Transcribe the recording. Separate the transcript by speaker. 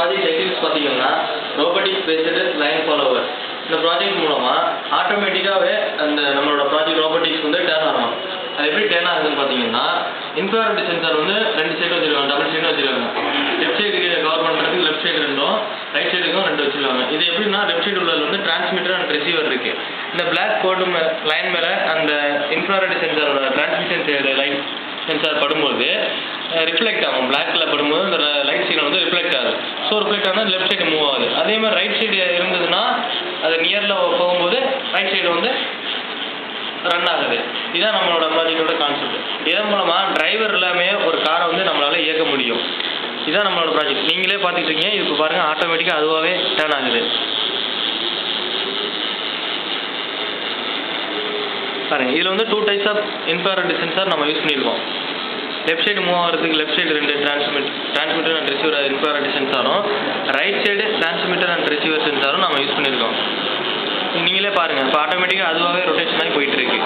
Speaker 1: Project techniques பார்த்தீங்கன்னா robotic based line follower. இந்த project மூலமாக ஆட்டோமேட்டிக்காகவே அந்த நம்மளோட ப்ராஜெக்ட் ரோபோட்டிக்ஸ் வந்து டேர்ன் ஆகும். அது எப்படி டேர்ன் ஆகுதுன்னு பார்த்தீங்கன்னா இன்ஃப்ராரெட் சென்சார் வந்து 2 சைடு வச்சுருக்காங்க, டபுள் சைடு வச்சுருக்காங்க. லெஃப்ட் சைடுக்கு கவர் பண்ணுறதுக்கு லெஃப்ட் சைடு 2ம், ரைட் சைடுக்கும் 2 வச்சுருக்காங்க. இது எப்படின்னா லெஃப்ட் சைடு உள்ளது வந்து டிரான்ஸ்மிட்டர் அண்ட் ரிசீவர் இருக்குது. இந்த பிளாக் கோடு லைன் மேலே அந்த இன்ஃப்ராரெட் சென்சாரோட டிரான்ஸ்மிஷன் சைடு லைட் சென்சார் படும்போது ரிஃப்ளெக்ட் ஆகும். பிளாக்ல படும்போது அந்த லைட் சிக்னல் வந்து ரிஃப்ளெக்ட் ஆகுது. ஸோ ரிஃப்ளெக்ட் ஆனால் லெஃப்ட் சைடு மூவ் ஆகுது. அதே மாதிரி ரைட் சைடு இருந்ததுன்னா அது நியரில் போகும்போது ரைட் சைடு வந்து ரன் ஆகுது. இதுதான் நம்மளோட ப்ராஜெக்டோட கான்செப்ட். இதன் மூலமாக டிரைவர் இல்லாமல் ஒரு காரை வந்து நம்மளால் இயக்க முடியும். இதுதான் நம்மளோட ப்ராஜெக்ட். நீங்களே பார்த்துட்டு இருக்கீங்க. இப்போ பாருங்கள், ஆட்டோமேட்டிக்காக அதுவாகவே டர்ன் ஆகுது. பாருங்கள், இதில் வந்து 2 டைப்ஸ் ஆஃப் இன்ஃப்ராரெட் சென்சார் நம்ம யூஸ் பண்ணியிருக்கோம். லெஃப்ட் சைடு மூவ் ஆகிறதுக்கு left side 2 transmitter and receiver infrared சென்சாரும், right side transmitter and receiver சென்சாரும் நம்ம யூஸ் பண்ணியிருக்கோம். நீங்களே பாருங்கள், இப்போ ஆட்டோமேட்டிக்காக அதுவாகவே ரொட்டேஷன் ஆகி போயிட்டுருக்கு.